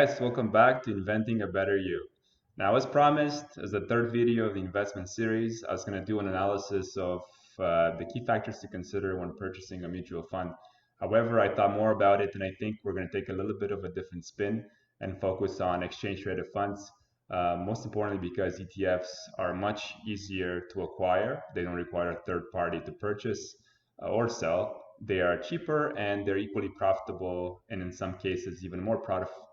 guys, welcome back to Inventing a Better You. Now, as promised, as the third video of the investment series, I was going to do an analysis of the key factors to consider when purchasing a mutual fund. However, I thought more about it, and I think we're going to take a little bit of a different spin and focus on exchange traded funds. Most importantly, because ETFs are much easier to acquire. They don't require a third party to purchase or sell. They are cheaper and they're equally profitable, and in some cases even more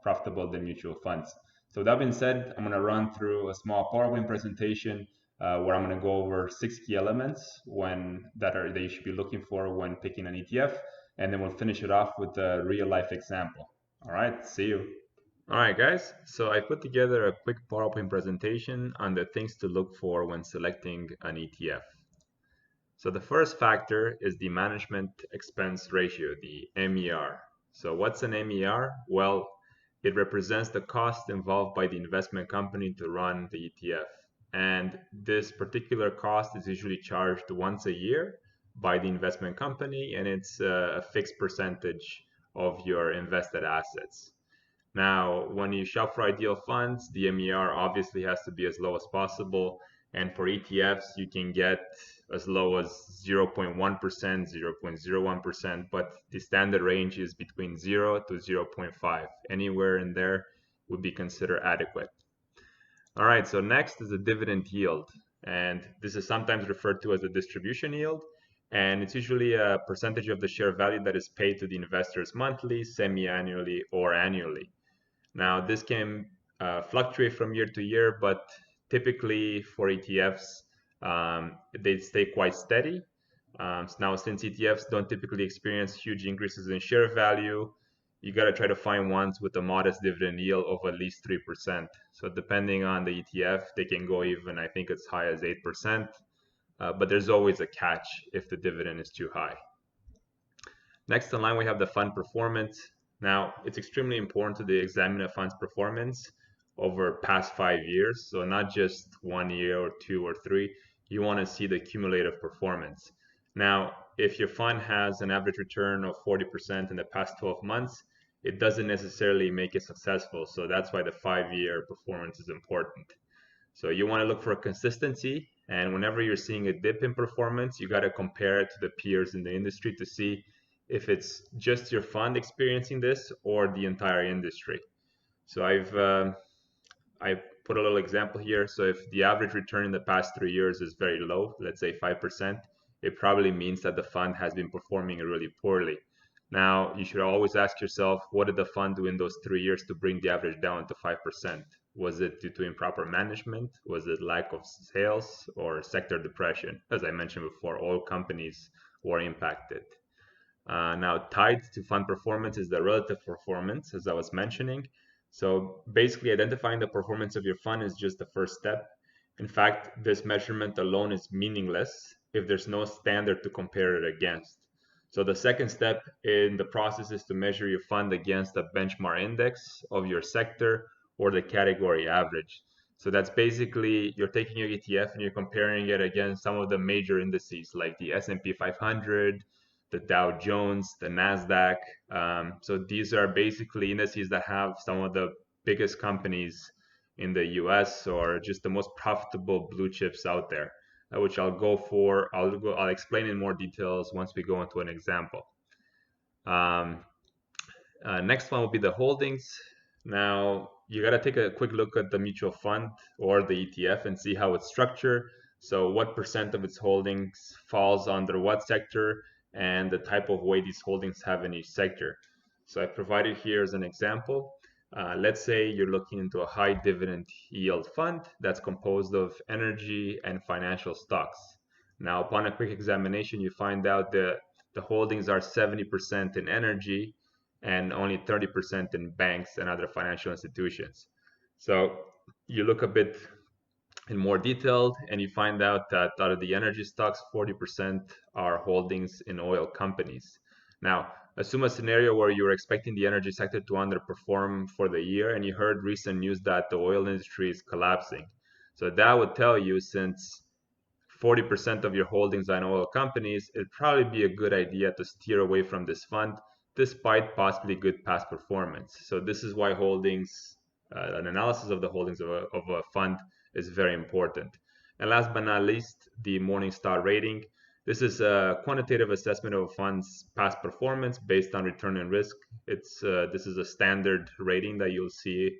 profitable than mutual funds. So that being said, I'm going to run through a small PowerPoint presentation where I'm going to go over 6 key elements that you should be looking for when picking an ETF, and then we'll finish it off with a real life example. All right, see you. All right, guys. So I put together a quick PowerPoint presentation on the things to look for when selecting an ETF. So the first factor is the management expense ratio, the MER. So what's an MER? Well, it represents the cost involved by the investment company to run the ETF. And this particular cost is usually charged once a year by the investment company, and it's a fixed percentage of your invested assets. Now, when you shop for ideal funds, the MER obviously has to be as low as possible. And for ETFs, you can get as low as 0.1%, 0.01%, but the standard range is between 0 to 0.5. Anywhere in there would be considered adequate. All right, so next is the dividend yield. And this is sometimes referred to as the distribution yield. And it's usually a percentage of the share value that is paid to the investors monthly, semi-annually, or annually. Now, this can fluctuate from year to year, but typically for ETFs, they stay quite steady. Now, since ETFs don't typically experience huge increases in share value, you got to try to find ones with a modest dividend yield of at least 3%. So depending on the ETF, they can go even, I think, as high as 8%. But there's always a catch if the dividend is too high. Next in line, we have the fund performance. Now, it's extremely important to examine a fund's performance over past 5 years. So not just 1 year or 2 or 3. You want to see the cumulative performance. Now, if your fund has an average return of 40% in the past 12 months, it doesn't necessarily make it successful. So that's why the 5-year performance is important. So you want to look for consistency. And whenever you're seeing a dip in performance, you got to compare it to the peers in the industry to see if it's just your fund experiencing this or the entire industry. So I put a little example here. So if the average return in the past 3 years is very low, let's say 5%, it probably means that the fund has been performing really poorly. Now, you should always ask yourself, what did the fund do in those 3 years to bring the average down to 5%? Was it due to improper management? Was it lack of sales or sector depression? As I mentioned before, all companies were impacted. Now, tied to fund performance is the relative performance, as I was mentioning. So basically, identifying the performance of your fund is just the first step. In fact, this measurement alone is meaningless if there's no standard to compare it against. So the second step in the process is to measure your fund against a benchmark index of your sector or the category average. So that's basically you're taking your ETF and you're comparing it against some of the major indices like the S&P 500, the Dow Jones, the NASDAQ. So these are basically indices that have some of the biggest companies in the US or just the most profitable blue chips out there, which I'll explain in more details once we go into an example. Next one will be the holdings. Now, you got to take a quick look at the mutual fund or the ETF and see how it's structured. So what percent of its holdings falls under what sector and the type of weight these holdings have in each sector. So I provided here as an example. Let's say you're looking into a high dividend yield fund that's composed of energy and financial stocks. Now, upon a quick examination, you find out that the holdings are 70% in energy and only 30% in banks and other financial institutions. So you look a bit in more detail, and you find out that out of the energy stocks, 40% are holdings in oil companies. Now, assume a scenario where you're expecting the energy sector to underperform for the year, and you heard recent news that the oil industry is collapsing. So that would tell you, since 40% of your holdings are in oil companies, it'd probably be a good idea to steer away from this fund despite possibly good past performance. So this is why holdings, an analysis of the holdings of a fund is very important. And last but not least, the Morningstar rating. This is a quantitative assessment of a fund's past performance based on return and risk. This is a standard rating that you'll see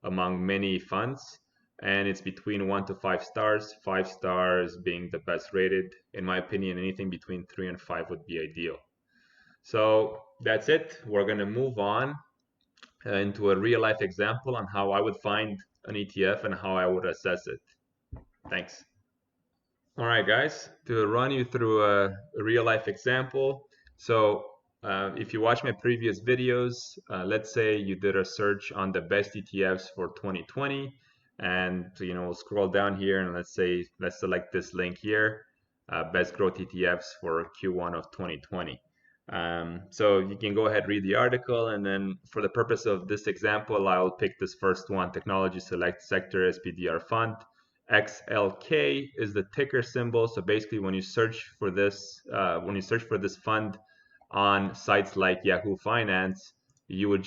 among many funds, and it's between 1 to 5 stars, 5 stars being the best rated. In my opinion, anything between 3 and 5 would be ideal. So that's it. We're going to move on into a real life example on how I would find an ETF and how I would assess it. Thanks. All right, guys, to run you through a real life example. So if you watch my previous videos, let's say you did a search on the best ETFs for 2020, and scroll down here and let's select this link here, best growth ETFs for Q1 of 2020. So you can go ahead, read the article, and then for the purpose of this example, I'll pick this first one, Technology Select Sector SPDR Fund. XLK is the ticker symbol. So basically, when you search for this fund on sites like Yahoo Finance, you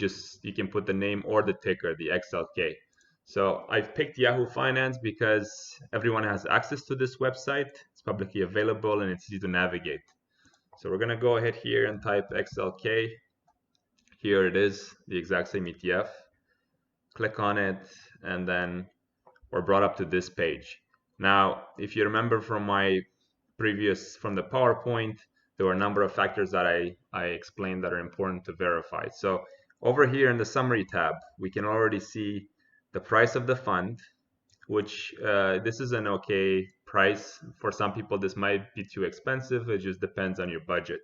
can put the name or the ticker, the XLK. So I've picked Yahoo Finance because everyone has access to this website. It's publicly available and it's easy to navigate. So we're gonna go ahead here and type XLK. Here it is, the exact same ETF. Click on it, and then we're brought up to this page. Now, if you remember from the PowerPoint, there were a number of factors that I explained that are important to verify. So over here in the summary tab, we can already see the price of the fund, which this is an okay price. For some people, this might be too expensive. It just depends on your budget.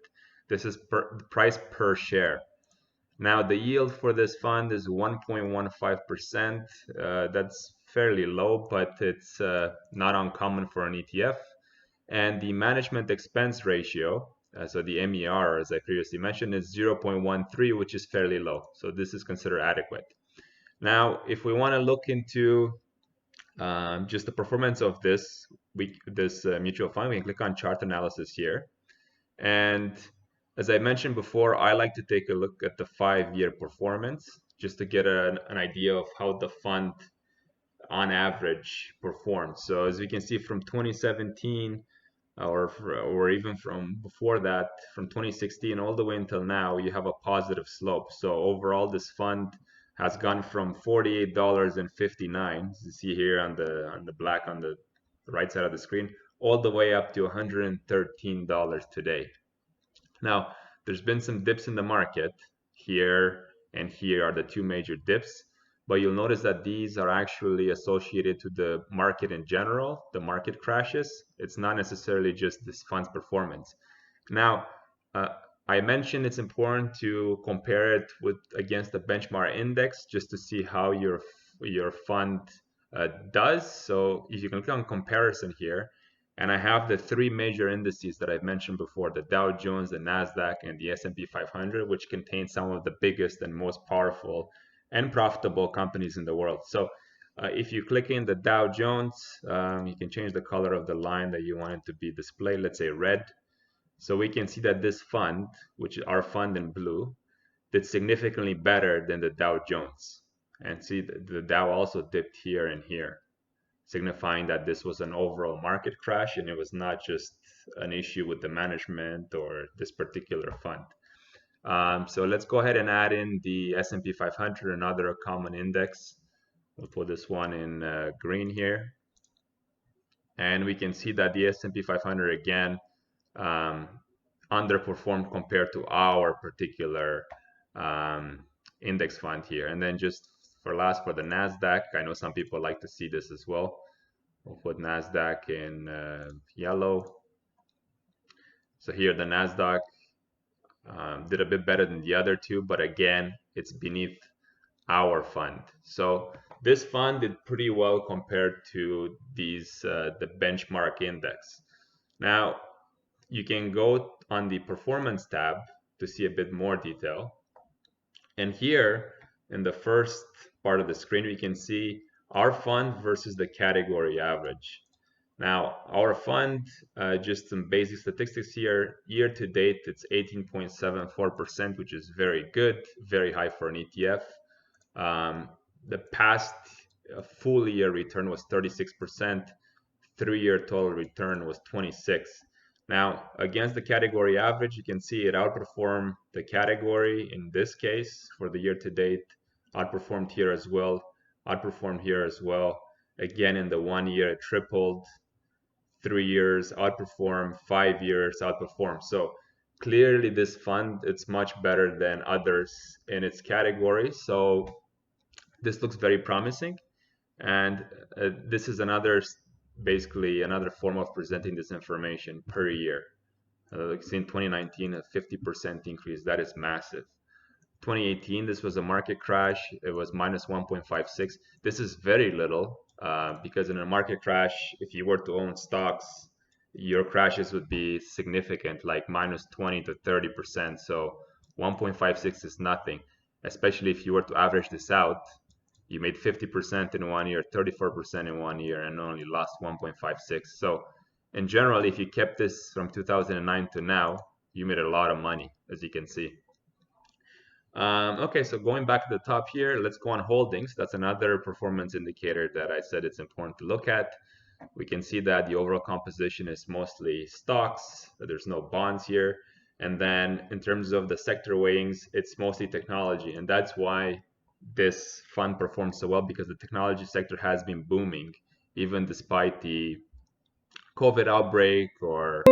This is price per share. Now, the yield for this fund is 1.15%. That's fairly low, but it's not uncommon for an ETF. And the management expense ratio, so the MER, as I previously mentioned, is 0.13, which is fairly low. So this is considered adequate. Now, if we want to look into just the performance of this mutual fund, we can click on chart analysis here. And as I mentioned before, I like to take a look at the 5-year performance just to get an idea of how the fund on average performs. So as you can see from 2017 or even from before that, from 2016 all the way until now, you have a positive slope. So overall, this fund has gone from $48.59, as you see here on the black on the right side of the screen, all the way up to $113 today. Now, there's been some dips in the market. Here and here are the two major dips, but you'll notice that these are actually associated to the market in general, the market crashes. It's not necessarily just this fund's performance. Now, I mentioned it's important to compare it against the benchmark index just to see how your fund does. So if you can click on comparison here, and I have the 3 major indices that I've mentioned before, the Dow Jones, the NASDAQ, and the S&P 500, which contain some of the biggest and most powerful and profitable companies in the world. So if you click in the Dow Jones, you can change the color of the line that you want it to be displayed, let's say red. So we can see that this fund, which is our fund in blue, did significantly better than the Dow Jones. And see, the Dow also dipped here and here, signifying that this was an overall market crash and it was not just an issue with the management or this particular fund. So let's go ahead and add in the S&P 500, another common index. We'll put this one in green here. And we can see that the S&P 500 again underperformed compared to our particular index fund here. And then just for the NASDAQ, I know some people like to see this as well. We'll put NASDAQ in yellow. So here the NASDAQ did a bit better than the other two, but again, it's beneath our fund. So this fund did pretty well compared to the benchmark index. Now, you can go on the performance tab to see a bit more detail. And here in the first part of the screen, we can see our fund versus the category average. Now, our fund, just some basic statistics here. Year to date, it's 18.74%, which is very good, very high for an ETF. The past full year return was 36%. 3-year total return was 26. Now, against the category average, you can see it outperformed the category in this case for the year to date, outperformed here as well, outperformed here as well. Again, in the 1 year, it tripled. 3 years outperformed, 5 years outperformed. So clearly this fund, it's much better than others in its category. So this looks very promising. And this is basically another form of presenting this information per year. Like in 2019, a 50% increase, that is massive. 2018, this was a market crash. It was minus 1.56. This is very little because in a market crash, if you were to own stocks, your crashes would be significant, like minus 20 to 30%. So 1.56 is nothing, especially if you were to average this out. You made 50% in 1 year, 34% in 1 year, and only lost 1.56. So in general, if you kept this from 2009 to now, you made a lot of money, as you can see. Okay, so going back to the top here, let's go on holdings. That's another performance indicator that I said it's important to look at. We can see that the overall composition is mostly stocks. There's no bonds here. And then in terms of the sector weightings, it's mostly technology. And that's why this fund performs so well, because the technology sector has been booming, even despite the COVID outbreak or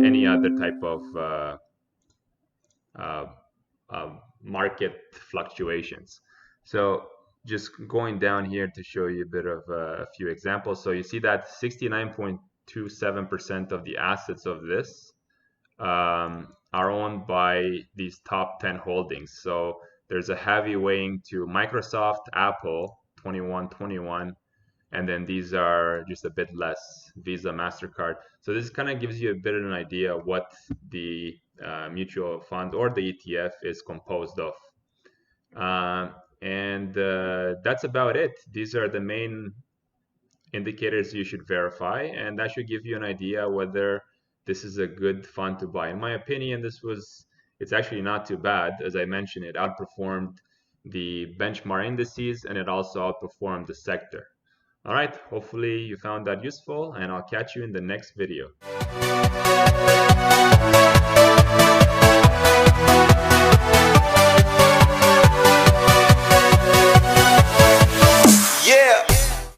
any other type of market fluctuations. So just going down here to show you a bit of a few examples. So you see that 69.27% of the assets of this are owned by these top 10 holdings. So there's a heavy weighting to Microsoft, Apple, 21, and then these are just a bit less, Visa, MasterCard. So this kind of gives you a bit of an idea of what the mutual fund or the ETF is composed of. And that's about it. These are the main indicators you should verify, and that should give you an idea whether this is a good fund to buy. In my opinion, it's actually not too bad. As I mentioned, it outperformed the benchmark indices and it also outperformed the sector. All right, hopefully you found that useful, and I'll catch you in the next video.